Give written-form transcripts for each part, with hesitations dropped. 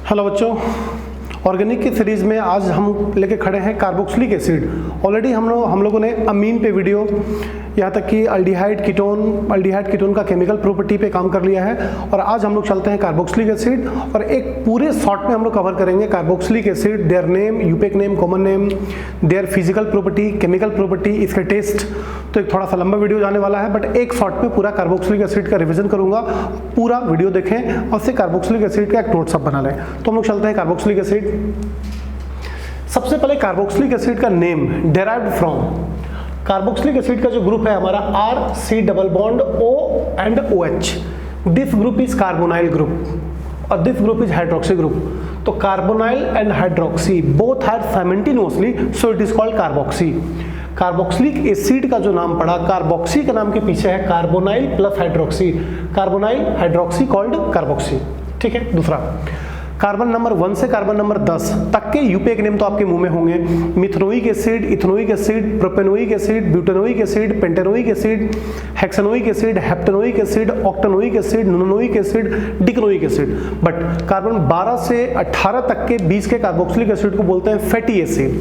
Hello बच्चों, organic की series में आज हम लेके खड़े हैं कार्बोक्सिलिक एसिड। ऑलरेडी हम लोगों ने अमीन पे वीडियो, यहाँ तक कि अल्डिहाइड कीटोन का केमिकल प्रॉपर्टी पे काम कर लिया है और आज हम लोग चलते हैं कार्बोक्सिलिक एसिड और एक पूरे शॉर्ट में हम लोग कवर करेंगे carboxylic acid, their name, IUPAC name, common name, their physical property, chemical property, इसके टेस्ट। तो एक थोड़ा सा लंबा वीडियो जाने वाला है, बट एक शॉर्ट में पूरा कार्बोक्सिलिक एसिड का रिवीजन करूंगा। पूरा वीडियो देखें और उससे कार्बोक्सिलिक एसिड का एक नोट सब बना लें। तो हम लोग चलते हैं कार्बोक्सिलिक एसिड। सबसे पहले कार्बोक्सिलिक एसिड का name derived from, carboxylic acid का जो ग्रुप है हमारा R C double bond O and OH, this group is carbonyl group और this group is hydroxy group. तो carbonyl and hydroxy both are simultaneously, so it is called carboxy. Carboxylic acid का जो नाम पड़ा, carboxy के नाम के पीछे है carbonyl plus hydroxy, carbonyl hydroxy called carboxy. ठीक है। दूसरा, कार्बन नंबर 1 से कार्बन नंबर 10 तक के यूपेक नेम तो आपके मुंह में होंगे। Methanoic acid, ethanoic acid, propanoic acid, butanoic acid, pentanoic acid, hexanoic acid, heptanoic acid, octanoic acid, nonanoic acid, decanoic acid. But carbon 12 से 18 तक के 20 के कार्बोक्सिलिक एसिड को बोलते हैं fatty acid.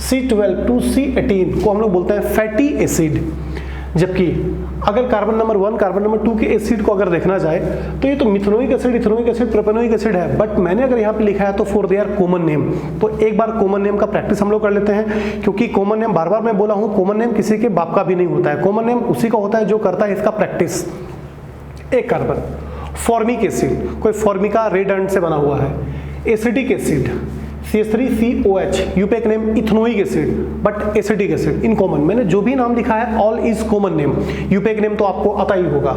C12 to C18 को हम लोग बोलते हैं फैटी एसिड। जबकि अगर कार्बन नंबर 1, कार्बन नंबर 2 के एसिड को अगर देखना जाए तो ये तो मिथनोइक acid, ethanoic acid, propanoic acid है, बट मैंने अगर यहाँ पे लिखा है तो फॉर देयर कॉमन नेम। तो एक बार कॉमन नेम का प्रैक्टिस हम लोग कर लेते हैं, क्योंकि कॉमन नेम बार बार मैं बोला हूँ, कॉमन नेम किसी के बाप का भी नहीं होता है। कॉमन नेम उसी का होता है जो करता है इसका प्रैक्टिस। एक कार्बन फॉर्मिक एसिड, कोई फॉर्मिका रेड एंड से बना हुआ है। Acetic acid CH3COH, IUPAC name ethanoic acid, but acetic acid in common. मैंने जो भी नाम लिखा है all is common name, IUPAC name तो आपको आता ही होगा।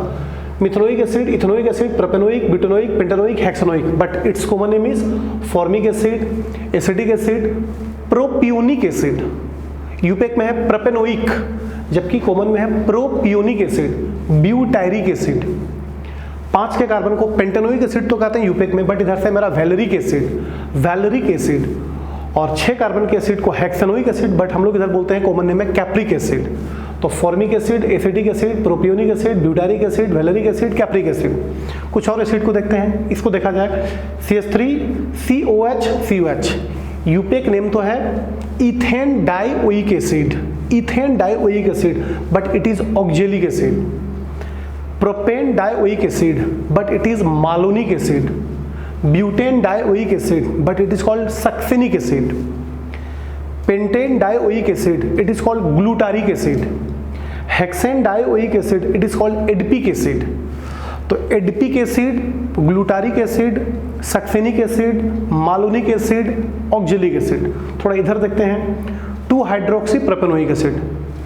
Methanoic acid, ethanoic acid, propanoic, butanoic, pentanoic, hexanoic, but its common name is formic acid, acetic acid, propionic acid. IUPAC में है प्रोपेनोइक, जबकि कॉमन में है प्रोपियोनिक एसिड, ब्यूटायरिक एसिड। 5 के कार्बन को पेंटेनोइक एसिड तो कहते हैं यूपेक में, बट इधर से मेरा वैलेरिक एसिड। और 6 कार्बन के एसिड को हेक्सेनोइक एसिड, बट हम लोग इधर बोलते हैं कॉमन नेम में कैप्रिक एसिड। तो formic acid, acetic acid, propionic acid, butyric acid, valeric acid, capric acid. कुछ और एसिड को देखते हैं। इसको देखा जाए CH3COH, यूपेक नेम तो है ethanedioic acid, but it is oxalic acid. Propanedioic acid, but it is malonic acid. Butane dioic acid, but it is called succinic acid. Pentanedioic acid, it is called glutaric acid. Hexanedioic acid, it is called adipic acid. तो adipic acid, glutaric acid, succinic acid, malonic acid, oxalic acid. थोड़ा इधर देखते हैं, 2 hydroxypropanoic acid,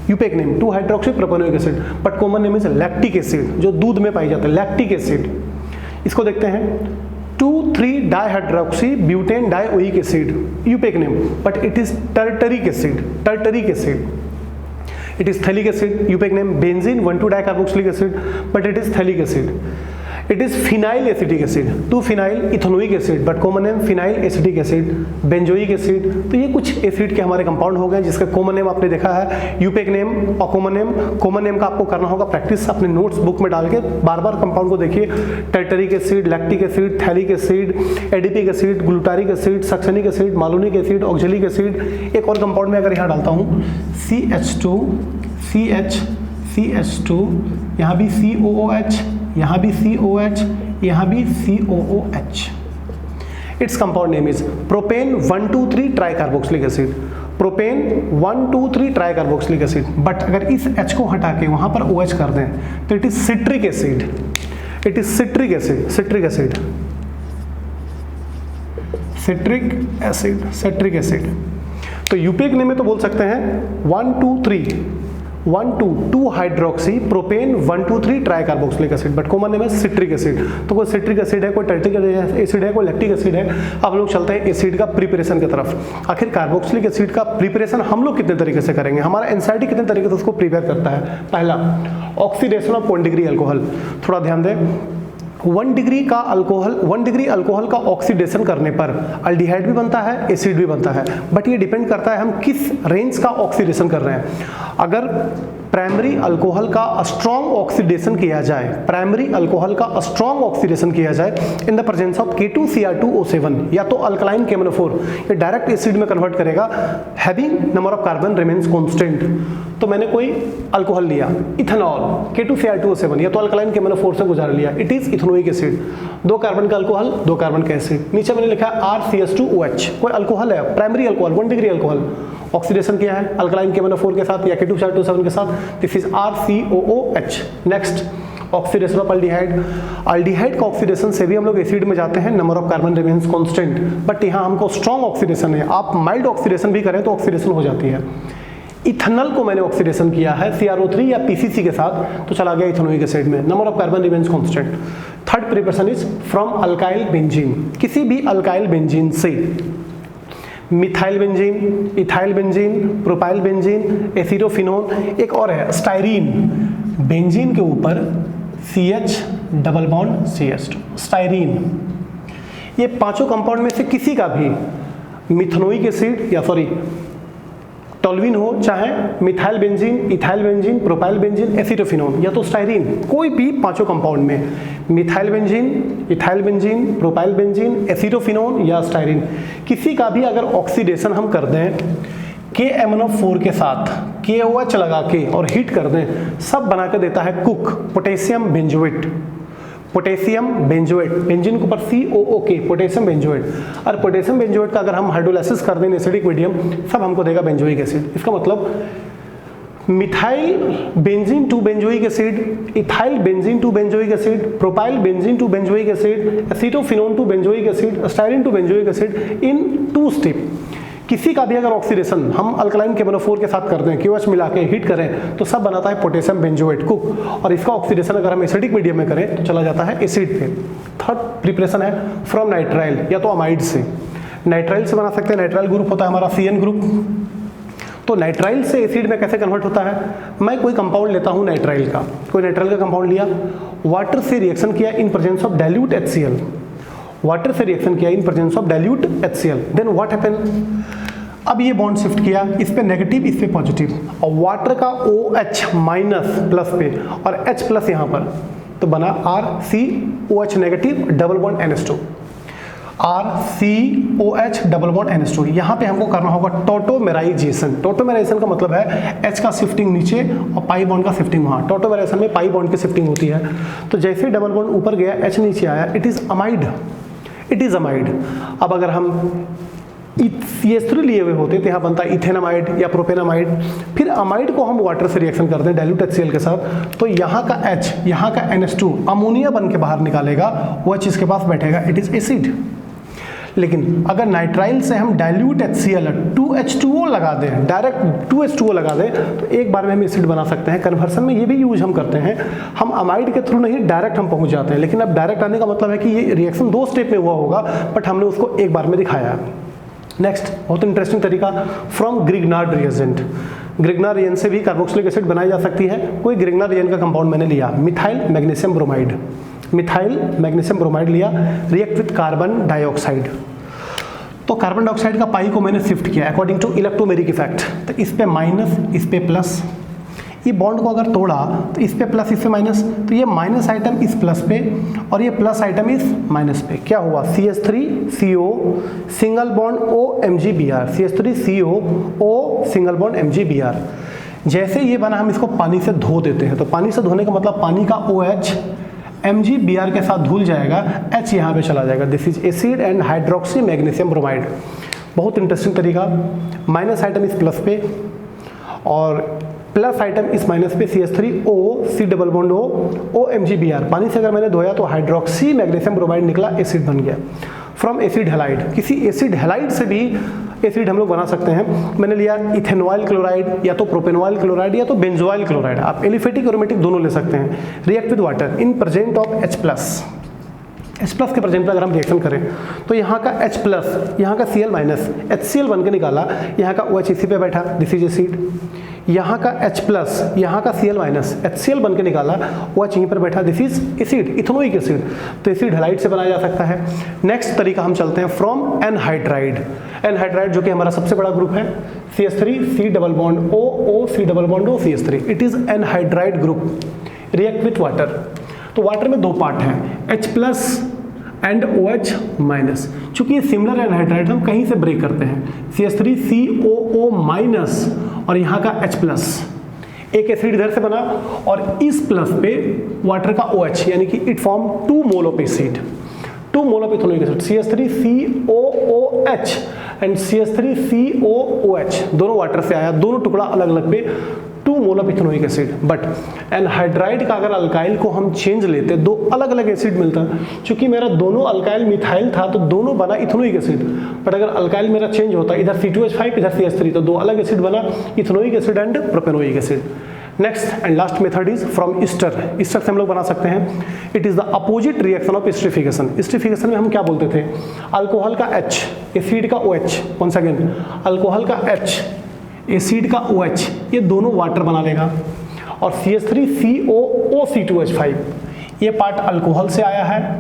IUPAC name 2 hydroxypropanoic acid, but common name is lactic acid, जो दूध में पाई जाता है, लैक्टिक एसिड। इसको देखते हैं 2,3 dihydroxy butane dioic acid, IUPAC name, but it is tartaric acid. It is phthalic acid, IUPAC name benzene 1,2 dicarboxylic acid, but it is phthalic acid. It is phenylacetic acid, 2 phenylethanoic acid, but common name phenylacetic acid, benzoic acid. तो ये कुछ acid के हमारे compound हो गए जिसका common name आपने देखा है, यूपेक नेम और कॉमन नेम का आपको करना होगा प्रैक्टिस अपने नोट्स बुक में डाल के, बार बार कंपाउंड को देखिए। Tartaric acid, lactic acid, phthalic acid, adipic acid, glutaric acid, succinic acid, malonic acid, oxalic acid. एक और कंपाउंड में अगर यहाँ डालता हूँ CH2, यहाँ भी COOH, यहाँ भी COH, यहाँ भी COOH। Its compound name is propane 1,2,3 tricarboxylic acid. Propane 1,2,3 tricarboxylic acid, but अगर इस H को हटा के वहां पर OH कर दें तो इट इज सिट्रिक एसिड। तो यूपेक नेम में तो बोल सकते हैं 1,2 hydroxy propane 1,2,3 tricarboxylic acid, but common name है सिट्रिक एसिड। तो कोई सिट्रिक एसिड है, कोई टर्टिक एसिड है, कोई लैक्टिक एसिड है। अब लोग चलते हैं एसिड का प्रिपरेशन की तरफ। आखिर कार्बोक्सिलिक एसिड का प्रिपरेशन हम लोग कितने तरीके से करेंगे, हमारा एनसीईआरटी कितने तरीके से उसको प्रिपेयर करता है। पहला, ऑक्सीडेशन ऑफ 1 डिग्री अल्कोहल। थोड़ा ध्यान दें, 1 डिग्री अल्कोहल का ऑक्सीडेशन करने पर अल्डिहाइड भी बनता है, एसिड भी बनता है, बट ये डिपेंड करता है हम किस रेंज का ऑक्सीडेशन कर रहे हैं। अगर प्राइमरी अल्कोहल का स्ट्रॉन्ग ऑक्सीडेशन किया जाए, प्राइमरी अल्कोहल का स्ट्रॉन्ग ऑक्सीडेशन किया जाए in the presence of K2Cr2O7, या तो अल्कलाइन KMnO4 ये डायरेक्ट एसिड में कन्वर्ट करेगा, having number of carbon remains constant. तो मैंने कोई अल्कोहल लिया, इथेनॉल K2Cr2O7, या तो अल्कलाइन KMnO4 से गुजार लिया, it is ethanoic acid, 2 carbon का अल्कोहल 2 कार्बन का एसिड। नीचे मैंने लिखा RCH2OH, कोई अल्कोहल है, primary alcohol 1 degree alcohol, oxidation किया है अल्कलाइन KMnO4 के साथ या K2Cr2O7 के साथ, this is RCOOH। Next oxidation of aldehyde, aldehyde का ऑक्सीडेशन से भी हम लोग एसिड में जाते हैं, number of carbon remains constant, but यहाँ हमको स्ट्रॉन्ग ऑक्सीडेशन है, आप माइल्ड ऑक्सीडेशन भी करें तो ऑक्सीडेशन हो जाती है। इथेनॉल को मैंने ऑक्सीडेशन किया है CrO3 या PCC के साथ, तो चला गया इथेनोइक एसिड में, number of carbon remains constant. Third preparation is from alkyl benzene, किसी भी अल्काइल बेंजीन से, methyl benzene, ethyl benzene, propyl benzene, acetophenone, एक और है स्टाइरीन, बेंजीन के ऊपर CH double bond CH2, styrene. ये पांचों कंपाउंड में से किसी का भी मिथेनोइक एसिड या टोल्यूइन हो, चाहे methyl benzene, ethyl benzene, propyl benzene, acetophenone या तो स्टाइरीन, कोई भी पांचों कंपाउंड में methyl benzene, ethyl benzene, propyl benzene, acetophenone या स्टाइरीन, किसी का भी अगर ऑक्सीडेशन हम कर दें KMnO4 के साथ KOH लगा के और हीट कर दें, सब बना के देता है cook, potassium benzoate, potassium benzoate, benzene के ऊपर COOK, पोटेशियम बेंजोएट। और पोटेशियम बेंजोएट का अगर हम हाइड्रोलाइसिस कर दें एसिडिक मीडियम, सब हमको देगा बेंजोइक एसिड। इसका मतलब methyl benzene to benzoic acid, ethyl benzene to benzoic acid, propyl benzene to benzoic acid, acetophenone to benzoic acid, styrene to benzoic acid in 2 step. किसी का भी अगर ऑक्सीडेशन हम अल्कलाइन KMnO4 के साथ करते हैं, QH मिला के हीट करें, तो सब बनाता है पोटेशियम बेंजोएट कुक, और इसका ऑक्सीडेशन अगर हम एसिडिक मीडियम में करें तो चला जाता है एसिड पे। थर्ड प्रिपरेशन है फ्रॉम नाइट्राइल, या तो अमाइड से, नाइट्राइल से बना सकते हैं, नाइट्राइल ग्रुप होता है हमारा CN ग्रुप। तो नाइट्राइल से एसिड में कैसे कन्वर्ट होता है, मैं कोई कंपाउंड लेता हूँ नाइट्राइल का, कोई नाइट्राइल का कंपाउंड लिया, वाटर से रिएक्शन किया in presence of dilute HCl, water से रिएक्शन किया in presence of dilute HCl, then what happen, अब ये बॉन्ड शिफ्ट किया, इस पे नेगेटिव इस पे पॉजिटिव, और वाटर का OH माइनस प्लस पे और H प्लस यहाँ पर, तो बना RCOH negative double bond NH2, RCOH double bond NH2। यहाँ पे हमको करना होगा टोटोमेराइजेशन, टोटोमेराइजेशन का मतलब है H का शिफ्टिंग नीचे और पाई बॉन्ड का शिफ्टिंग वहाँ, टोटोमेराइजेशन में पाई बॉन्ड की शिफ्टिंग होती है। तो जैसे डबल बॉन्ड ऊपर गया H नीचे आया, it is amide, it is amide. अब अगर हम CH3 लिए हुए होते तो यहाँ बनता है इथेनामाइड या प्रोपेनामाइड, फिर अमाइड को हम वाटर से रिएक्शन करते हैं डाइल्यूट HCl के साथ, तो यहाँ का H, यहाँ का NH2 अमोनिया बन के बाहर निकालेगा, वो चीज़ के पास बैठेगा, इट इज एसिड। लेकिन अगर नाइट्राइल से हम डाइल्यूट HCl 2H2O लगा दें, डायरेक्ट 2H2O लगा दें, तो एक बार में हम एसिड बना सकते हैं। कन्वर्सन में ये भी यूज हम करते हैं, हम अमाइड के थ्रू नहीं डायरेक्ट हम पहुंच जाते हैं, लेकिन अब डायरेक्ट आने का मतलब है कि ये रिएक्शन 2 स्टेप में हुआ होगा, बट हमने उसको एक बार में दिखाया। नेक्स्ट बहुत इंटरेस्टिंग तरीका from Grignard reagent, Grignard reagent से भी कार्बोक्सिलिक एसिड बनाई जा सकती है। कोई ग्रिग्नार्ड रिएजेंट का कंपाउंड मैंने लिया, methyl magnesium bromide, methyl magnesium bromide लिया, रिएक्ट विथ कार्बन डाइऑक्साइड, तो कार्बन डाइऑक्साइड का पाई को मैंने शिफ्ट किया अकॉर्डिंग टू इलेक्ट्रोमेरिक इफेक्ट, तो इस पे माइनस इस पे प्लस, ये बॉन्ड को अगर तोड़ा तो इस पे प्लस इस पे माइनस, तो ये माइनस आइटम इस प्लस पे और ये प्लस आइटम इस माइनस पे, क्या हुआ CH3CO single bond OMgBr, CH3CO single bond MgBr। जैसे ये बना हम इसको पानी से धो देते हैं, तो पानी से धोने का मतलब पानी का OH MgBr के साथ धुल जाएगा, H यहाँ पे चला जाएगा, this is acid and hydroxy magnesium bromide. बहुत इंटरेस्टिंग तरीका, माइनस आइटम इस प्लस पे और प्लस आइटम इस माइनस पे CH3O C double bond O OMgBr, पानी से अगर मैंने धोया तो हाइड्रोक्सी मैग्नीशियम ब्रोमाइड निकला, एसिड बन गया। फ्रॉम एसिड हैलाइड, किसी एसिड हैलाइड से भी एसिड हम लोग बना सकते हैं। मैंने लिया इथेनॉइल क्लोराइड या तो प्रोपेनॉइल क्लोराइड या तो बेंजोइल क्लोराइड, आप एलिफेटिक और एरोमेटिक दोनों ले सकते हैं। React with water in present of H+, H plus के प्रेजेंट में अगर हम रिएक्शन करें तो यहाँ का H प्लस, यहाँ का Cl माइनस, HCl बन के निकाला, यहाँ का OH इसी पे बैठा, दिस इज एसिड। यहाँ का H प्लस, यहाँ का Cl माइनस, HCl बन के निकाला, OH यहीं पर बैठा, this is acid, ethanoic acid. तो एसिड हैलाइड से बनाया जा सकता है। नेक्स्ट तरीका हम चलते हैं फ्रॉम एनहाइड्राइड। एनहाइड्राइड जो कि हमारा सबसे बड़ा ग्रुप है, CH3 C double bond O O C double bond O CH3, it is anhydride group, react with water. तो वाटर में दो पार्ट हैं, H plus and OH minus. चूंकि ये सिमिलर एनहाइड्राइड हम कहीं से ब्रेक करते हैं, CH3 COO माइनस और यहाँ का H प्लस, एक एसिड इधर से बना और इस प्लस पे वाटर का OH, यानी कि it form 2 mole of acid, 2 mole of ethanoic acid, CH3 COOH and CH3 COOH, दोनों वाटर से आया, दोनों टुकड़ा अलग अलग पे 2 mole of ethanoic acid. But anhydride का अगर अल्काइल को हम चेंज लेते, दो अलग अलग एसिड मिलता, क्योंकि मेरा दोनों अल्काइल मिथाइल था तो दोनों बना इथेनोइक एसिड। बट अगर अल्काइल मेरा चेंज होता, इधर C2H5 इधर CH3, तो दो अलग एसिड बना, ethanoic acid and propanoic acid. Next and last method is from Easter. Easter से हम लोग बना सकते हैं, it is the opposite reaction of esterification. Esterification में हम क्या बोलते थे, अल्कोहल का H, एसिड का OH, वंस अगेन अल्कोहल का H, एसिड का OH, ये दोनों वाटर बना लेगा, और CH3 COO C2H5, ये पार्ट अल्कोहल से आया है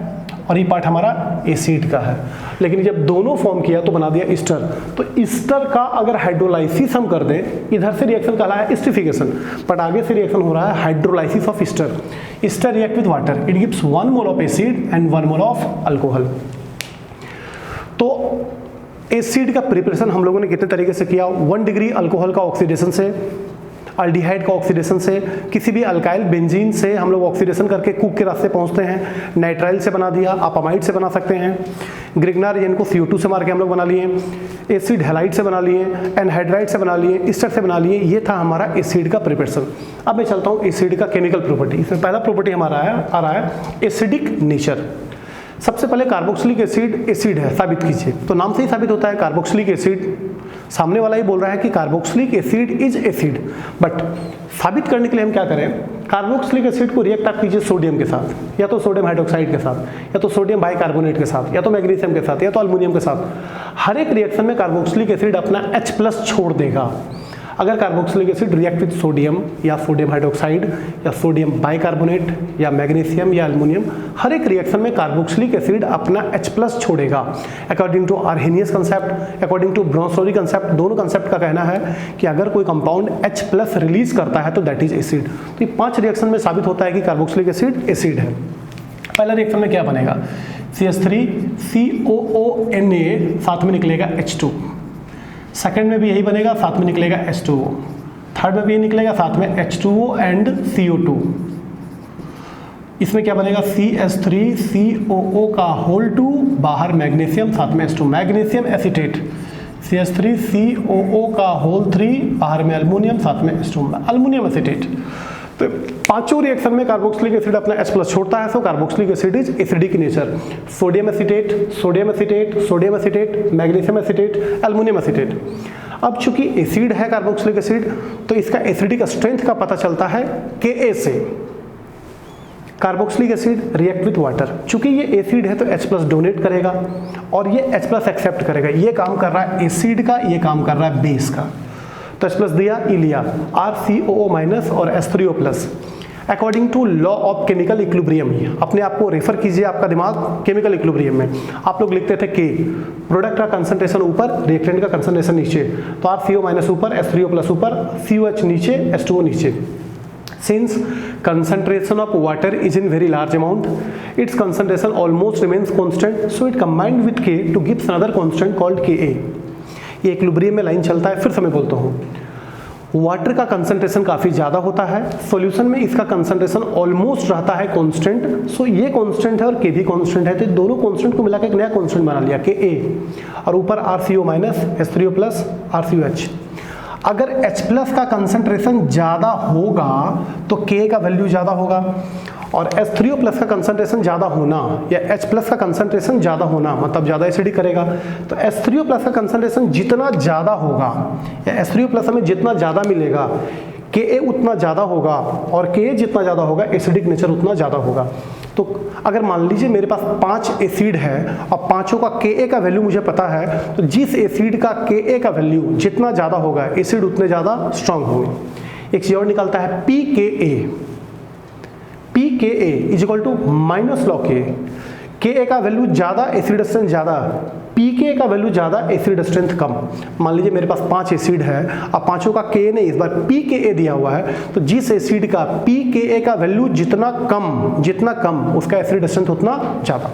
और ये पार्ट हमारा एसिड का है। लेकिन जब दोनों फॉर्म किया तो बना दिया ईस्टर। तो ईस्टर का अगर हाइड्रोलाइसिस हम कर दें, इधर से रिएक्शन कहलाया है एस्टरिफिकेशन, बट आगे से रिएक्शन हो रहा है hydrolysis of Easter. Easter react with water, it gives 1 mole of acid and 1 mole of alcohol. तो एसिड का प्रिपरेशन हम लोगों ने कितने तरीके से किया, 1 डिग्री अल्कोहल का ऑक्सीडेशन से, अल्डिहाइड का ऑक्सीडेशन से, किसी भी अल्काइल बेंजीन से हम लोग ऑक्सीडेशन करके कुक के रास्ते पहुंचते हैं, नाइट्राइल से बना दिया, आप अमाइड से बना सकते हैं, ग्रिग्नार यानी को CO2 से मार के हम लोग बना लिए, एसिड हैलाइड से बना लिए, एनहाइड्राइड से बना लिए, ईस्टर से बना लिए। ये था हमारा एसिड का प्रिपरेशन। अब मैं चलता हूँ एसिड का केमिकल प्रॉपर्टी। इसमें पहला प्रॉपर्टी हमारा आ रहा है एसिडिक नेचर। सबसे पहले कार्बोक्सिलिक एसिड एसिड है, साबित कीजिए। तो नाम से ही साबित होता है कार्बोक्सिलिक एसिड, सामने वाला ही बोल रहा है कि carboxylic acid is acid. But साबित करने के लिए हम क्या करें, कार्बोक्सिलिक एसिड को रिएक्ट आप कीजिए सोडियम के साथ, या तो सोडियम हाइड्रोक्साइड के साथ, या तो सोडियम बाइकार्बोनेट के साथ, या तो मैग्नीशियम के साथ, या तो अल्युमिनियम के साथ। हर एक रिएक्शन में कार्बोक्सिलिक एसिड अपना H प्लस छोड़ देगा। अगर carboxylic acid react with sodium या सोडियम हाइड्रोक्साइड या सोडियम बाइकार्बोनेट या मैग्नीशियम या एल्युमिनियम, हर एक रिएक्शन में कार्बोक्सिलिक एसिड अपना H प्लस छोड़ेगा। According to Arrhenius concept, according to Bronsted Lowry concept, दोनों कंसेप्ट का कहना है कि अगर कोई कंपाउंड H प्लस रिलीज करता है तो दैट इज एसिड। तो ये 5 रिएक्शन में साबित होता है कि कार्बोक्सिलिक एसिड एसिड है। पहला रिएक्शन में क्या बनेगा, CH3 COONA, साथ में निकलेगा H2। सेकेंड में भी यही बनेगा, साथ में निकलेगा H2O। थर्ड में भी यही निकलेगा, साथ में H2O एंड CO2। इसमें क्या बनेगा, CH3 COO का होल 2, बाहर मैग्नीशियम, साथ में H2, magnesium acetate. CH3 COO का होल 3, बाहर में एल्युमिनियम, साथ में H2, एल्युमिनियम एसीटेट। तो पांचों रिएक्शन में कार्बोक्सिलिक एसिड अपना H प्लस छोड़ता है, so carboxylic acid is acidic nature. Sodium acetate, sodium acetate, sodium acetate, magnesium acetate, aluminium acetate. अब चूंकि एसिड है कार्बोक्सिलिक एसिड, तो इसका एसिडिक स्ट्रेंथ का पता चलता है Ka से। Carboxylic acid react with water, चूंकि ये एसिड है तो H प्लस डोनेट करेगा और ये H प्लस एक्सेप्ट करेगा। ये काम कर रहा है एसिड का, ये काम कर रहा है बेस का। तो H प्लस दिया, ई लिया, RCOO माइनस और H3O plus. According to law of chemical equilibrium, अपने आप को रेफर कीजिए, आपका दिमाग केमिकल इक्विलिब्रियम में आप लोग लिखते थे K, प्रोडक्ट का कंसंट्रेशन ऊपर, रिएक्टेंट का कंसंट्रेशन नीचे। तो RCO माइनस ऊपर, H3O प्लस ऊपर, COH नीचे, H2O नीचे। Since concentration of water is in very large amount, its concentration almost remains constant, so it combined with K to give another constant called Ka। ये equilibrium में line चलता है, फिर से मैं बोलता हूँ, वाटर का कंसंट्रेशन काफ़ी ज़्यादा होता है, सॉल्यूशन में इसका कंसंट्रेशन ऑलमोस्ट रहता है कांस्टेंट, सो ये कांस्टेंट है और के भी कांस्टेंट है, तो दोनों कांस्टेंट को मिलाकर एक नया कांस्टेंट बना लिया Ka, और ऊपर RCO minus, H3O plus, RCOH। अगर H प्लस का कंसंट्रेशन ज़्यादा होगा तो K का वैल्यू ज़्यादा होगा, और H3O प्लस का कंसंट्रेशन ज़्यादा होना या H प्लस का कंसंट्रेशन ज़्यादा होना मतलब ज़्यादा एसिडिक करेगा। तो H3O प्लस का कंसंट्रेशन जितना ज़्यादा होगा या H3O प्लस हमें जितना ज़्यादा मिलेगा, Ka उतना ज़्यादा होगा, और Ka जितना ज़्यादा होगा एसिडिक नेचर उतना ज़्यादा होगा। तो अगर मान लीजिए मेरे पास 5 एसिड है और पांचों का Ka का वैल्यू मुझे पता है, तो जिस एसिड का Ka का वैल्यू जितना ज़्यादा होगा एसिड उतने ज़्यादा स्ट्रांग होंगे। एक चीज और निकलता है pKa, pKa is equal to minus log Ka का वैल्यू ज़्यादा एसिड स्ट्रेंथ ज़्यादा, pK का वैल्यू ज़्यादा एसिड स्ट्रेंथ कम। मान लीजिए मेरे पास 5 एसिड है, अब पांचों का Ka ने इस बार pKa दिया हुआ है, तो जिस एसिड का pKa का वैल्यू जितना कम उसका एसिड स्ट्रेंथ उतना ज़्यादा।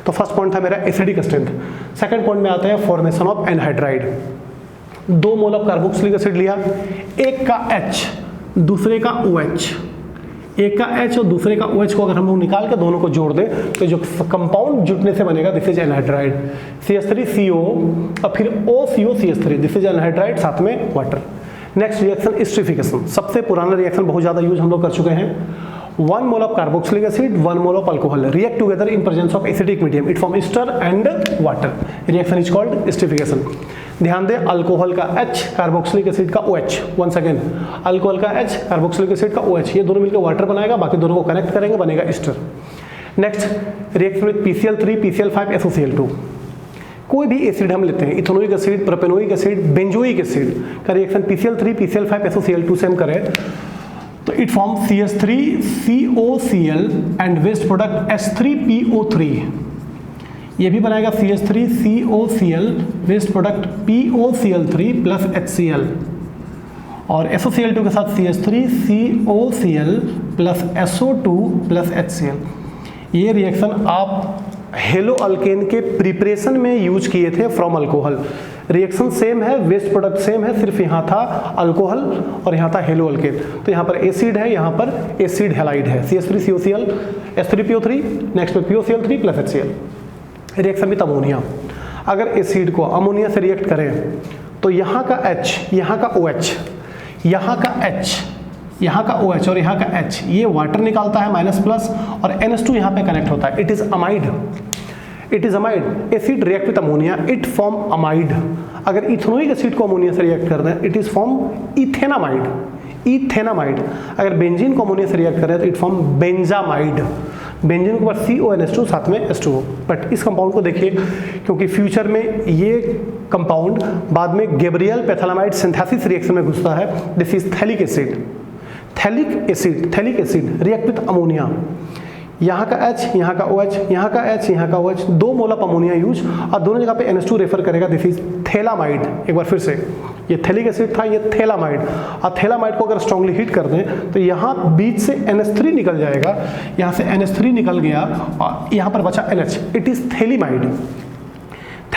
तो फर्स्ट पॉइंट था मेरा एसिडिक स्ट्रेंथ। सेकंड पॉइंट में आता है formation of anhydride. 2 mole of carboxylic acid लिया, एक का H दूसरे का OH, एक का H और दूसरे का OH को अगर हम लोग निकाल के दोनों को जोड़ दें तो जो कंपाउंड जुटने से बनेगा दिस इज एनहाइड्राइड, CH3CO और फिर OCO-CH3, दिस इज एनहाइड्राइड, साथ में वाटर। नेक्स्ट रिएक्शन एस्टरिफिकेशन, सबसे पुराना रिएक्शन, बहुत ज़्यादा यूज हम लोग कर चुके हैं। 1 mole of carboxylic acid 1 mole of alcohol react together in presence of acidic medium, it form ester and water, reaction is called esterification. ध्यान दें, अल्कोहल का H कार्बोक्सिलिक एसिड का OH, वंस अगेन अल्कोहल का H carboxylic acid का OH, ये दोनों मिलकर water बनाएगा, बाकी दोनों को कनेक्ट करेंगे, बनेगा ester. Next reaction with PCl3 PCl5 SOCl2। कोई भी एसिड हम लेते हैं, ethanoic acid, propanoic acid, benzoic acid का रिएक्शन PCl3 PCl5 SOCl2 से हम करें तो it form CH3COCl and waste product H3PO3, ये भी बनाएगा CH3COCl waste product POCl3 plus HCl, और SOCl2 के साथ CH3COCl plus SO2 plus HCl। ये रिएक्शन आप हेलो अल्केन के प्रिपरेशन में यूज किए थे फ्रॉम अल्कोहल। रिएक्शन सेम है, वेस्ट प्रोडक्ट सेम है, सिर्फ यहाँ था अल्कोहल और यहाँ था हेलो अल्केन। तो यहाँ पर एसिड है, यहाँ पर एसिड हैलाइड है, CH3COCl H3PO3, नेक्स्ट में POCl3 plus HCl। Reaction with ammonia, अगर एसिड को अमोनिया से रिएक्ट करें तो यहाँ का H, यहाँ का OH, यहाँ का H, यहाँ का OH और यहाँ का H, ये वाटर निकालता है माइनस प्लस और NH2 यहाँ पे कनेक्ट होता है, it is amide, it is amide. Acid react with ammonia, it form amide. अगर इथेनोइक एसिड को अमोनिया से रिएक्ट कर दें it is form ethanamide, ethanamide. अगर बेंजीन को अमोनिया से रिएक्ट करें तो इट फॉर्म बेंजामाइड। बेंजीन के ऊपर CONH2 साथ में H2O। बट इस कंपाउंड को देखिए, क्योंकि फ्यूचर में ये कंपाउंड बाद में गैब्रियल पैथालामाइड सिंथेसिस रिएक्शन में घुसता है, this is phthalic acid. Phthalic acid react with ammonia, यहाँ का H, यहाँ का OH, यहाँ का H, यहाँ का OH, 2 mole of ammonia use और दोनों जगह पे NH2 रेफर करेगा, दिस इज थैलामाइड। एक बार फिर से, ये थैलिक एसिड था, ये थैलामाइड, और थैलामाइड को अगर स्ट्रांगली हीट कर दें तो यहाँ बीच से NH3 निकल जाएगा, यहाँ से NH3 निकल गया और यहाँ पर बचा NH, it is phthalimide.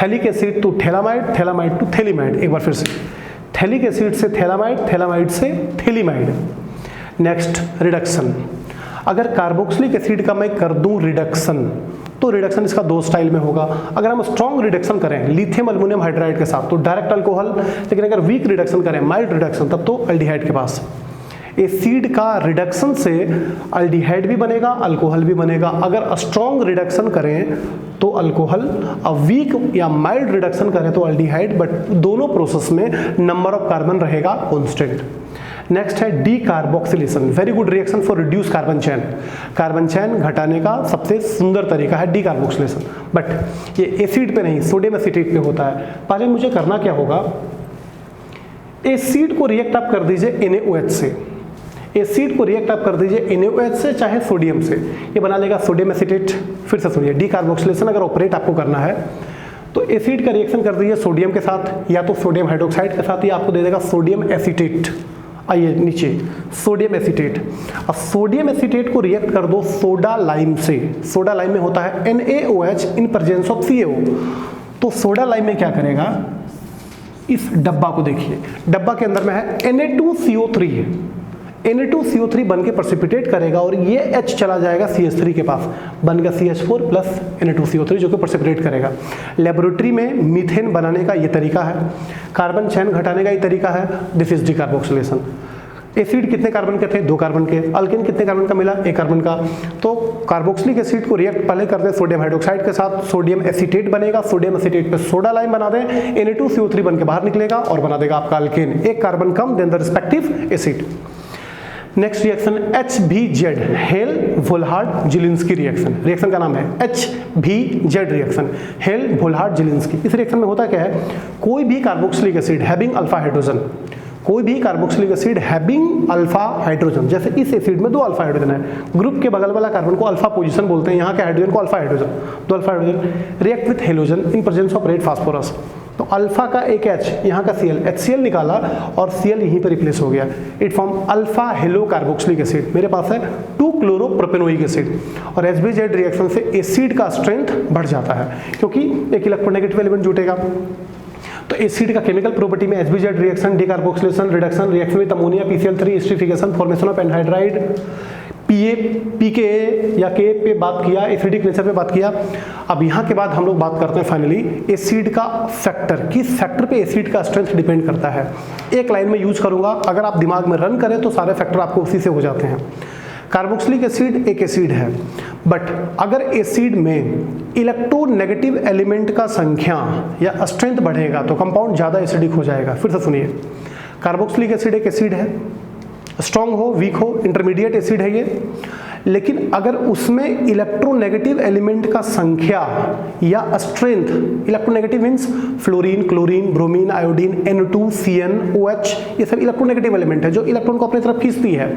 Phthalic acid to phthalamide, phthalamide to phthalimide. एक बार फिर से, थैलिक एसिड से थैलामाइड, थैलामाइड से थैलीमाइड। नेक्स्ट रिडक्शन, अगर कार्बोक्सिलिक एसिड का मैं कर दूं रिडक्शन तो रिडक्शन इसका 2 स्टाइल में होगा। अगर हम स्ट्रॉन्ग रिडक्शन करें लिथियम अल्युमिनियम हाइड्राइड के साथ तो डायरेक्ट अल्कोहल, लेकिन अगर वीक रिडक्शन करें माइल्ड रिडक्शन तब तो अल्डिहाइड के पास। एसिड का रिडक्शन से अल्डिहाइड भी बनेगा, अल्कोहल भी बनेगा। अगर स्ट्रॉन्ग रिडक्शन करें तो अल्कोहल, और वीक या माइल्ड रिडक्शन करें तो अल्डिहाइड, बट दोनों प्रोसेस में नंबर ऑफ कार्बन रहेगा कॉन्स्टेंट। नेक्स्ट है decarboxylation, very good reaction for reduce carbon chain. Carbon chain घटाने का सबसे सुंदर तरीका है डीकार्बोक्सिलेशन, बट ये एसिड पे नहीं, सोडियम एसीटेट पे होता है। पहले मुझे करना क्या होगा, एसिड को रिएक्ट आप कर दीजिए NaOH से, एसिड को रिएक्ट आप कर दीजिए NaOH से चाहे सोडियम से, ये बना लेगा सोडियम एसीटेट। फिर से सुनिए, डीकार्बोक्सिलेशन अगर ऑपरेट आपको करना है तो एसिड का रिएक्शन कर दीजिए सोडियम के साथ या तो सोडियम हाइड्रोक्साइड के साथ, ये आपको दे देगा सोडियम एसीटेट। आइए नीचे, सोडियम एसीटेट, और सोडियम एसीटेट को रिएक्ट कर दो सोडा लाइम से। सोडा लाइम में होता है NaOH in presence of CaO। तो सोडा लाइम में क्या करेगा, इस डब्बा को देखिए, डब्बा के अंदर में है Na2CO3 है, Na2CO3 बन के प्रेसिपिटेट करेगा और ये H चला जाएगा CH3 के पास, बन गया CH4 प्लस Na2CO3 जो कि प्रेसिपिटेट करेगा। लेबोरेटरी में मीथेन बनाने का ये तरीका है, कार्बन चेन घटाने का ये तरीका है, दिस इज डीकार्बोक्सिलेशन। एसिड कितने कार्बन के थे, 2 कार्बन के। अल्केन कितने कार्बन का मिला, 1 कार्बन का। तो कार्बोक्सिलिक एसिड को रिएक्ट पहले कर दें सोडियम हाइड्रोक्साइड के साथ, सोडियम एसीटेट बनेगा, सोडियम एसीटेट पे सोडा लाइम बना दें, Na2CO3 बन के बाहर निकलेगा और बना देगा आपका अल्केन, 1 कार्बन कम than the respective acid. Next reaction HBZ, Hell Volhard Zelinsky reaction. रिएक्शन का नाम है HBZ reaction, Hell Volhard Zelinsky. इस रिएक्शन में होता क्या है, कोई भी carboxylic acid having alpha hydrogen, कोई भी carboxylic acid having alpha hydrogen, जैसे इस एसिड में 2 अल्फा हाइड्रोजन है, ग्रुप के बगल वाला कार्बन को अल्फा पोजीशन बोलते हैं, यहाँ के हाइड्रोजन को alpha hydrogen, 2 alpha hydrogen react with halogen in presence of red phosphorus. तो अल्फा का एक H, यहाँ का Cl, HCl निकाला और Cl यहीं पर रिप्लेस हो गया, it form alpha hello carboxylic acid. मेरे पास है 2-क्लोरोप्रोपेनोइक एसिड, और HBZ रिएक्शन से एसिड का स्ट्रेंथ बढ़ जाता है क्योंकि एक इलेक्ट्रोनेगेटिव एलिमेंट जुटेगा। तो एसिड का केमिकल प्रॉपर्टी में HBZ reaction, decarboxylation, reduction, reaction with ammonia, PCl3, esterification, formation of anhydride, pKa या Ka पे बात किया, एसिडिक नेचर पे बात किया। अब यहाँ के बाद हम लोग बात करते हैं फाइनली एसिड का फैक्टर, किस फैक्टर पे एसिड का स्ट्रेंथ डिपेंड करता है। एक लाइन में यूज करूंगा, अगर आप दिमाग में रन करें तो सारे फैक्टर आपको उसी से हो जाते हैं। कार्बोक्सिलिक एसिड एक एसिड है, बट अगर एसिड में इलेक्ट्रोनेगेटिव एलिमेंट का संख्या या स्ट्रेंथ बढ़ेगा तो कंपाउंड ज़्यादा एसिडिक हो जाएगा। फिर से सुनिए, कार्बोक्सिलिक एसिड एक एसिड है, स्ट्रॉन्ग हो वीक हो इंटरमीडिएट एसिड है ये, लेकिन अगर उसमें इलेक्ट्रोनेगेटिव एलिमेंट का संख्या या strength, electronegative means fluorine, chlorine, bromine, iodine, N2CN OH, ये सब इलेक्ट्रोनेगेटिव एलिमेंट है जो इलेक्ट्रॉन को अपनी तरफ खींचती है।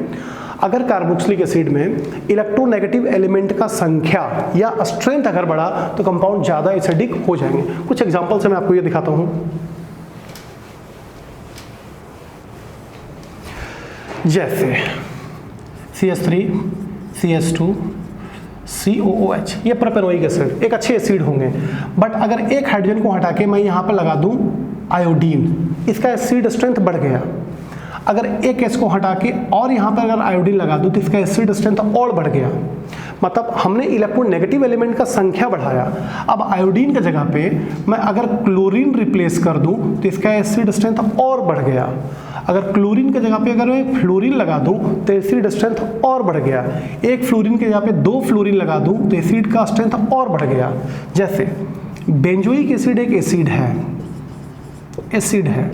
अगर कार्बोक्सिलिक एसिड में इलेक्ट्रोनेगेटिव एलिमेंट का संख्या या स्ट्रेंथ अगर बढ़ा तो कंपाउंड ज़्यादा एसिडिक हो जाएंगे। कुछ एग्जांपल से मैं आपको ये दिखाता हूँ। जैसे CH3, CH2, COOH, ये प्रोपेनोइक एसिड एक अच्छे एसिड होंगे, बट अगर एक हाइड्रोजन को हटा के मैं यहाँ पर लगा दूँ आयोडीन, इसका एसिड स्ट्रेंथ बढ़ गया। अगर एक H को हटा के और यहाँ पर अगर आयोडीन लगा दूँ तो इसका एसिड स्ट्रेंथ और बढ़ गया। मतलब हमने इलेक्ट्रोनेगेटिव एलिमेंट का संख्या बढ़ाया। अब आयोडीन के जगह पे मैं अगर क्लोरीन रिप्लेस कर दूं तो इसका एसिड स्ट्रेंथ और बढ़ गया। अगर क्लोरीन के जगह पे अगर मैं फ्लोरीन लगा दूं तो एसिड स्ट्रेंथ और बढ़ गया। एक फ्लोरीन के जगह पे 2 फ्लोरीन लगा दूं तो एसिड का स्ट्रेंथ और बढ़ गया। जैसे बेंजोइक एसिड एक एसिड है।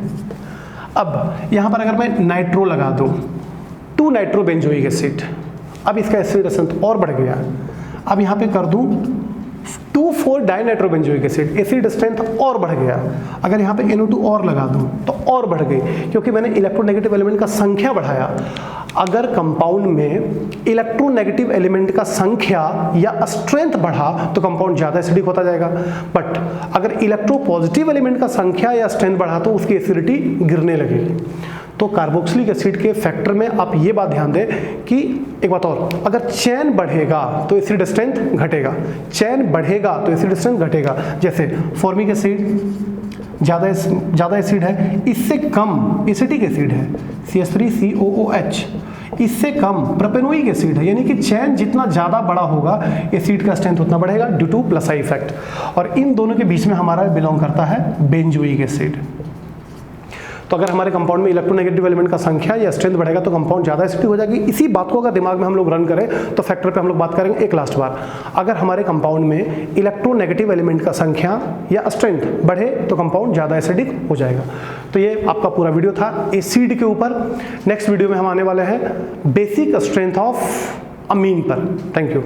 अब यहाँ पर अगर मैं नाइट्रो लगा दूं, 2 नाइट्रो बेंजोइक एसिड, अब इसका एसिड स्ट्रेंथ और बढ़ गया। अब यहाँ पे कर दूं 2,4 डाइनाइट्रोबेंजोइक एसिड, एसिड स्ट्रेंथ और बढ़ गया। अगर यहाँ पे NO2 और लगा दूं तो और बढ़ गई, क्योंकि मैंने इलेक्ट्रोनेगेटिव एलिमेंट का संख्या बढ़ाया। अगर कंपाउंड में इलेक्ट्रोनेगेटिव एलिमेंट का संख्या या स्ट्रेंथ बढ़ा तो कंपाउंड ज़्यादा एसिडिक होता जाएगा, बट अगर इलेक्ट्रोपॉजिटिव एलिमेंट का संख्या या स्ट्रेंथ बढ़ा तो उसकी एसिडिटी गिरने लगेगी। तो कार्बोक्सिलिक एसिड के फैक्टर में आप ये बात ध्यान दें कि एक बात और, अगर चेन बढ़ेगा तो एसिड स्ट्रेंथ घटेगा, चेन बढ़ेगा तो एसिड स्ट्रेंथ घटेगा। जैसे फॉर्मिक एसिड ज़्यादा एसिड है, इससे कम एसिटिक एसिड है CH3COOH, इससे कम प्रोपेनोइक एसिड है, यानी कि चेन जितना ज़्यादा बड़ा होगा एसिड का स्ट्रेंथ उतना बढ़ेगा due two plus I effect. और इन दोनों के बीच में हमारा बिलोंग करता है बेंजोइक एसिड। तो अगर हमारे कंपाउंड में इलेक्ट्रोनेगेटिव एलिमेंट का संख्या या स्ट्रेंथ बढ़ेगा तो कंपाउंड ज़्यादा एसिडिक हो जाएगी। इसी बात को अगर दिमाग में हम लोग रन करें तो फैक्टर पे हम लोग बात करेंगे एक लास्ट बार। अगर हमारे कंपाउंड में इलेक्ट्रोनेगेटिव एलिमेंट का संख्या या स्ट्रेंथ बढ़े तो कंपाउंड ज़्यादा एसिडिक हो जाएगा। तो ये आपका पूरा वीडियो था एसिड के ऊपर। नेक्स्ट वीडियो में हम आने वाले हैं बेसिक स्ट्रेंथ ऑफ अमीन पर। Thank you.